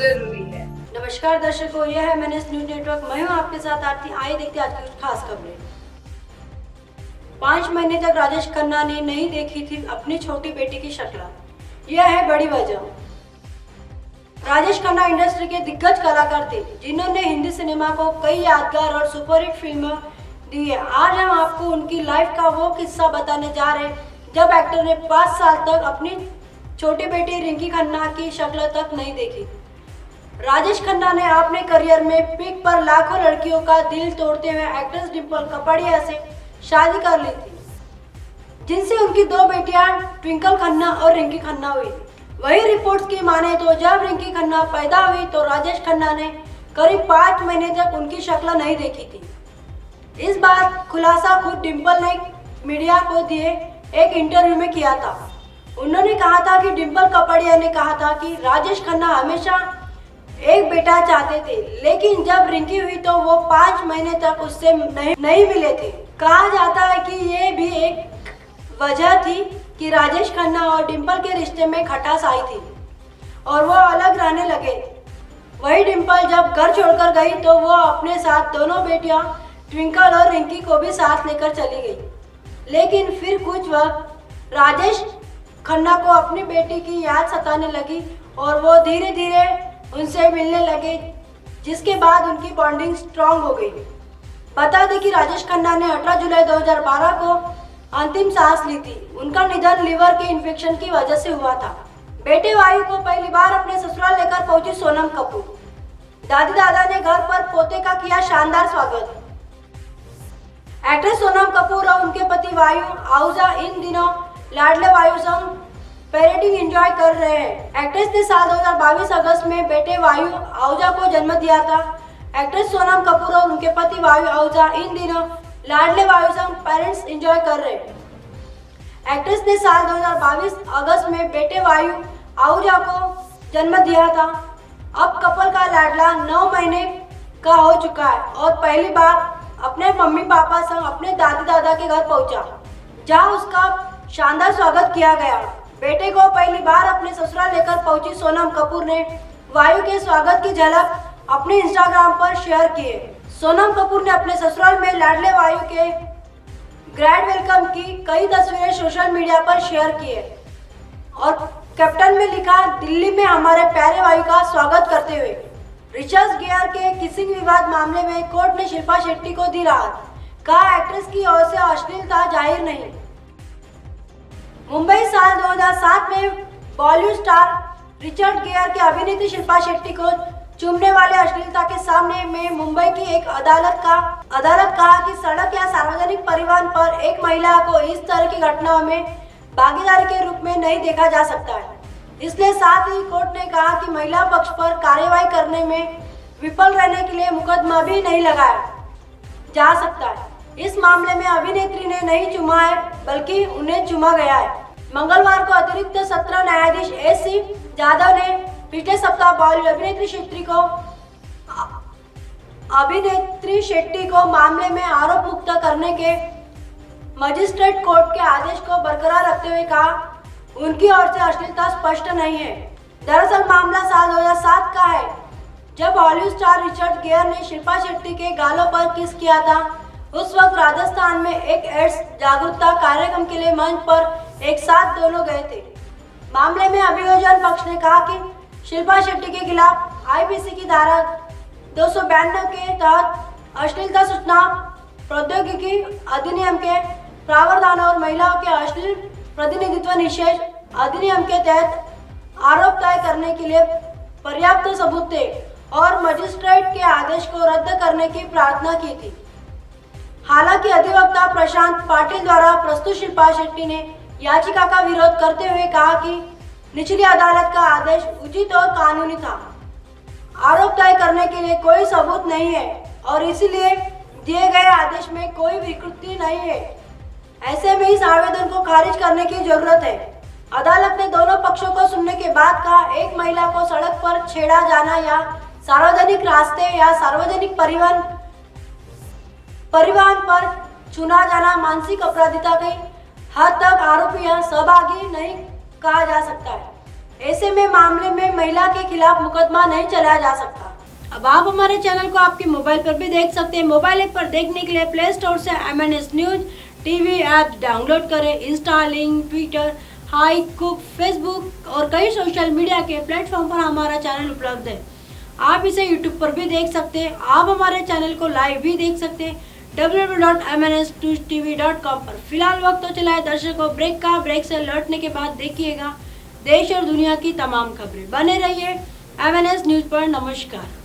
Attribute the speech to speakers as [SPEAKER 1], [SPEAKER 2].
[SPEAKER 1] जरूरी है।
[SPEAKER 2] नमस्कार दर्शकों, यह है मैंने न्यूज नेटवर्क। मैं हूं आपके साथ आरती। आइए देखते हैं आज की कुछ खास खबरें। 5 महीने तक राजेश खन्ना ने नहीं देखी थी अपनी छोटी बेटी की शक्ल। यह है बड़ी वजह। राजेश खन्ना इंडस्ट्री के दिग्गज कलाकार थे जिन्होंने हिंदी सिनेमा को कई यादगार और सुपरहिट फिल्में दी है। आज हम आपको उनकी लाइफ का वो किस्सा बताने जा रहे हैं जब एक्टर ने 5 साल तक अपनी छोटी बेटी रिंकी खन्ना की शक्ल तक नहीं देखी। राजेश खन्ना ने अपने करियर में पीक पर लाखों लड़कियों का दिल तोड़ते हुए एक्ट्रेस डिम्पल कपाड़िया से शादी कर ली थी, जिनसे उनकी 2 बेटियां ट्विंकल खन्ना और रिंकी खन्ना हुई। वही रिपोर्ट्स की माने तो जब रिंकी खन्ना पैदा हुई तो राजेश खन्ना ने करीब 5 महीने तक उनकी शक्ल नहीं देखी थी। इस बात खुलासा खुद डिम्पल ने मीडिया को दिए एक इंटरव्यू में किया था। उन्होंने कहा था कि डिम्पल कपाड़िया ने कहा था कि राजेश खन्ना हमेशा एक बेटा चाहते थे, लेकिन जब रिंकी हुई तो वो 5 महीने तक उससे नहीं मिले थे। कहा जाता है कि ये भी एक वजह थी कि राजेश खन्ना और डिम्पल के रिश्ते में खटास आई थी और वो अलग रहने लगे। वही डिम्पल जब घर छोड़कर गई तो वो अपने साथ दोनों बेटियां ट्विंकल और रिंकी को भी साथ लेकर चली गई। लेकिन फिर कुछ वक्त राजेश खन्ना को अपनी बेटी की याद सताने लगी और वो धीरे धीरे उनसे मिलने लगे, जिसके बाद उनकी बॉन्डिंग स्ट्रांग हो गई। बता दें कि राजेश खन्ना ने 18 जुलाई 2012 को अंतिम सांस ली थी। उनका निधन लीवर के इन्फेक्शन की वजह से हुआ था। बेटे वायु को पहली बार अपने ससुराल लेकर पहुंची सोनम कपूर। दादी दादा ने घर पर पोते का किया शानदार स्वागत। एक्ट्रेस सोनम कपूर और उनके पति वायु आहूजा इन दिनों लाडले वायु संग पेरेंटिंग एंजॉय कर रहे हैं। एक्ट्रेस ने साल 2022 अगस्त में बेटे वायु आहूजा को जन्म दिया था। एक्ट्रेस सोनम कपूर और उनके पति वायु आहूजा इन दिनों लाडले वायु संग पेरेंट्स एंजॉय कर रहे हैं। एक्ट्रेस ने साल 2022 अगस्त में बेटे वायु आहूजा को जन्म दिया था। अब कपल का लाडला 9 महीने का हो चुका है और पहली बार अपने मम्मी पापा संग अपने दादी दादा के घर पहुंचा, जहां उसका शानदार स्वागत किया गया। बेटे को पहली बार अपने ससुराल लेकर पहुंची सोनम कपूर ने वायु के स्वागत की झलक अपने इंस्टाग्राम पर शेयर की है। सोनम कपूर ने अपने ससुराल में लाडले वायु के ग्रैंड वेलकम की कई तस्वीरें सोशल मीडिया पर शेयर की है और कैप्टन में लिखा, दिल्ली में हमारे प्यारे वायु का स्वागत करते हुए। रिचर्ड गियर के किसिंग विवाद मामले में कोर्ट ने शिल्पा शेट्टी को दी राहत। कहा, एक्ट्रेस की ओर से अश्लीलता जाहिर नहीं। मुंबई साल 2007 में बॉलीवुड स्टार रिचर्ड गियर की अभिनेत्री शिल्पा शेट्टी को चूमने वाले अश्लीलता के सामने में मुंबई की एक अदालत कहा कि सड़क या सार्वजनिक परिवहन पर एक महिला को इस तरह की घटनाओं में भागीदारी के रूप में नहीं देखा जा सकता है। इसलिए साथ ही कोर्ट ने कहा कि महिला पक्ष पर कार्यवाही करने में विफल रहने के लिए मुकदमा भी नहीं लगाया जा सकता है। इस मामले में अभिनेत्री ने नहीं चूमा है, बल्कि उन्हें चूमा गया है। मंगलवार को अतिरिक्त सत्र न्यायाधीश एस.सी. जाधव ने पिछले सप्ताह बॉलीवुड अभिनेत्री शेट्टी को मामले में आरोप मुक्त करने के मजिस्ट्रेट कोर्ट के आदेश को बरकरार रखते हुए कहा, उनकी ओर से अश्लीलता स्पष्ट नहीं है। दरअसल मामला साल 2007 का है, जब हॉलीवुड स्टार रिचर्ड गियर ने शिल्पा शेट्टी के गालों पर किस किया था। उस वक्त राजस्थान में एक एड्स जागरूकता कार्यक्रम के लिए मंच पर एक साथ दोनों गए थे। मामले में अभियोजन पक्ष ने कहा कि शिल्पा शेट्टी के खिलाफ आईपीसी की धारा 292 के तहत अश्लीलता सूचना प्रौद्योगिकी अधिनियम के प्रावधान और महिलाओं के अश्लील प्रतिनिधित्व निषेध अधिनियम के तहत आरोप तय करने के लिए पर्याप्त सबूत थे और मजिस्ट्रेट के आदेश को रद्द करने की प्रार्थना की थी। हालांकि अधिवक्ता प्रशांत पाटिल द्वारा प्रस्तुत शिल्पा शेट्टी ने याचिका का विरोध करते हुए कहा कि निचली अदालत का आदेश उचित और कानूनी था। आरोप तय करने के लिए कोई सबूत नहीं है और इसीलिए दिए गए आदेश में कोई विकृति नहीं है। ऐसे में इस आवेदन को खारिज करने की जरूरत है। अदालत ने दोनों पक्षों को सुनने के बाद कहा, एक महिला को सड़क पर छेड़ा जाना या सार्वजनिक रास्ते या सार्वजनिक परिवहन पर छूना जाना मानसिक अपराधिता के हद तक आरोपी या सहभागी नहीं कहा जा सकता है। ऐसे में मामले में महिला के खिलाफ मुकदमा नहीं चलाया जा सकता। अब आप हमारे चैनल को आपके मोबाइल पर भी देख सकते हैं। मोबाइल ऐप पर देखने के लिए प्ले स्टोर से MNS news TV app download करें। इंस्टा, लिंक, ट्विटर, हाई कुक, फेसबुक और कई सोशल मीडिया के प्लेटफॉर्म पर हमारा चैनल उपलब्ध है। आप इसे यूट्यूब पर भी देख सकते हैं। आप हमारे चैनल को लाइव भी देख सकते हैं www.mnstv.com पर। फिलहाल वक्त तो चला है दर्शकों ब्रेक का। ब्रेक से लौटने के बाद देखिएगा देश और दुनिया की तमाम खबरें। बने रहिए MNS न्यूज पर। नमस्कार।